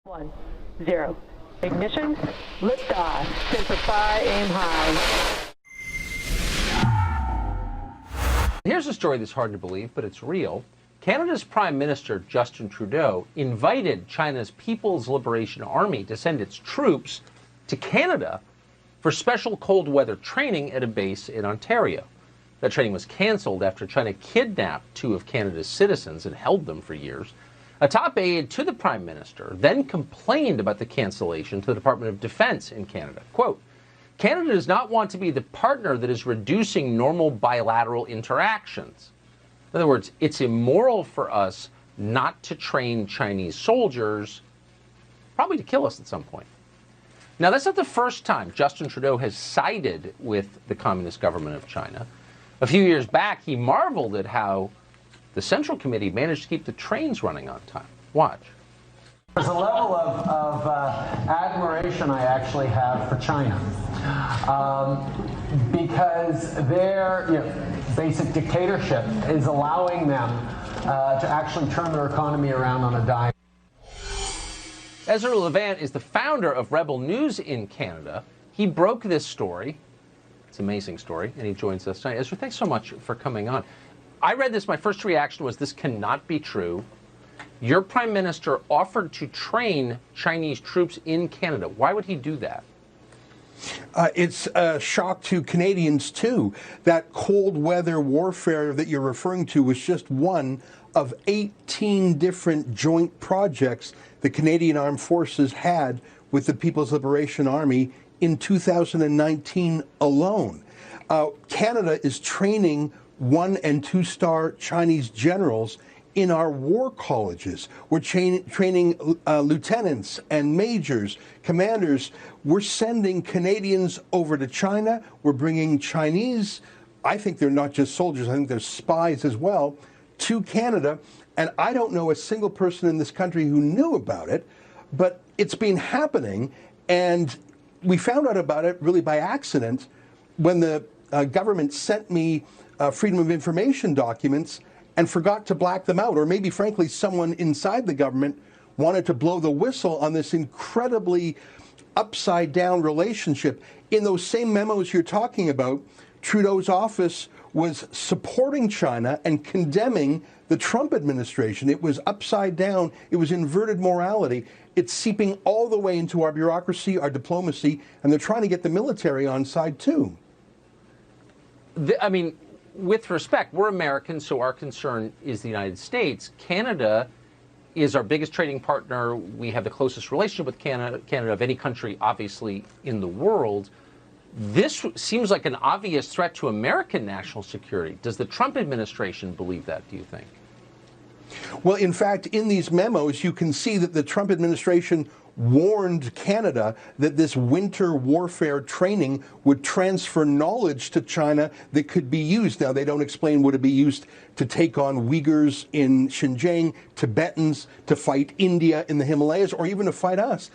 1, 0. Ignition, liftoff. Semper Fi, aim high. Here's a story that's hard to believe, but it's real. Canada's Prime Minister, Justin Trudeau, invited China's People's Liberation Army to send its troops to Canada for special cold weather training at a base in Ontario. That training was canceled after China kidnapped 2 of Canada's citizens and held them for years. A top aide to the Prime Minister then complained about the cancellation to the Department of Defense in Canada. Quote, Canada does not want to be the partner that is reducing normal bilateral interactions. In other words, it's immoral for us not to train Chinese soldiers, probably to kill us at some point. Now, that's not the first time Justin Trudeau has sided with the Communist government of China. A few years back, he marveled at how the Central Committee managed to keep the trains running on time. Watch. There's a level of admiration I actually have for China because their basic dictatorship is allowing them to actually turn their economy around on a dime. Ezra Levant is the founder of RebelNews in Canada. He broke this story. It's an amazing story, and he joins us tonight. Ezra, thanks so much for coming on. I read this, my first reaction was this cannot be true. Your Prime Minister offered to train Chinese troops in Canada. Why would he do that? It's a shock to Canadians, too. That cold weather warfare that you're referring to was just one of 18 different joint projects the Canadian Armed Forces had with the People's Liberation Army in 2019 alone. Canada is training 1- and 2-star Chinese generals in our war colleges. We're training lieutenants and majors, commanders. We're sending Canadians over to China. We're bringing Chinese, I think they're not just soldiers, I think they're spies as well, to Canada. And I don't know a single person in this country who knew about it, but it's been happening. And we found out about it really by accident when the government sent me Freedom of Information documents and forgot to black them out. Or maybe, frankly, someone inside the government wanted to blow the whistle on this incredibly upside-down relationship. In those same memos you're talking about, Trudeau's office was supporting China and condemning the Trump administration. It was upside down. It was inverted morality. It's seeping all the way into our bureaucracy, our diplomacy, and they're trying to get the military on side, too. I mean, with respect, we're Americans, so our concern is the United States. Canada is our biggest trading partner. We have the closest relationship with Canada of any country, obviously, in the world. This seems like an obvious threat to American national security. Does the Trump administration believe that, do you think? Well, in fact, in these memos, you can see that the Trump administration warned Canada that this winter warfare training would transfer knowledge to China that could be used. Now, they don't explain would it be used to take on Uyghurs in Xinjiang, Tibetans, to fight India in the Himalayas, or even to fight us.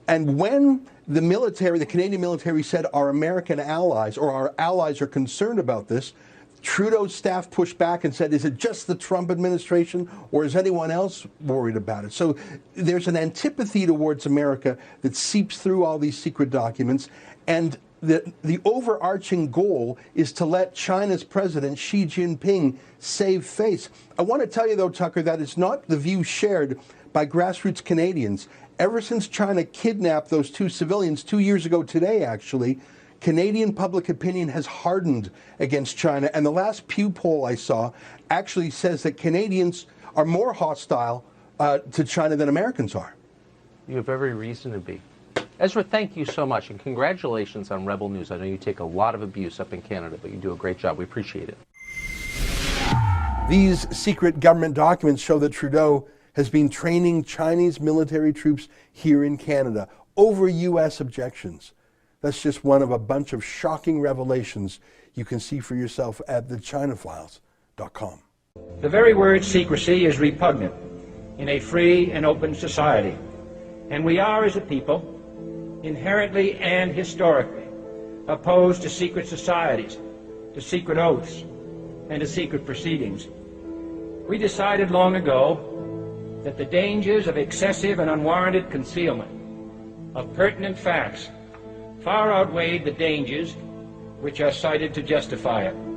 And when the military, the Canadian military, said our American allies or our allies are concerned about this, Trudeau's staff pushed back and said, is it just the Trump administration or is anyone else worried about it? So there's an antipathy towards America that seeps through all these secret documents. And the overarching goal is to let China's president, Xi Jinping, save face. I want to tell you, though, Tucker, that is not the view shared by grassroots Canadians. Ever since China kidnapped those 2 civilians 2 years ago today, actually, Canadian public opinion has hardened against China. And the last Pew poll I saw actually says that Canadians are more hostile to China than Americans are. You have every reason to be. Ezra, thank you so much, and congratulations on RebelNews. I know you take a lot of abuse up in Canada, but you do a great job. We appreciate it. These secret government documents show that Trudeau has been training Chinese military troops here in Canada over U.S. objections. That's just one of a bunch of shocking revelations you can see for yourself at thechinafiles.com. The very word secrecy is repugnant in a free and open society, and we are, as a people, inherently and historically opposed to secret societies, to secret oaths, and to secret proceedings. We decided long ago that the dangers of excessive and unwarranted concealment of pertinent facts far outweighed the dangers which are cited to justify it.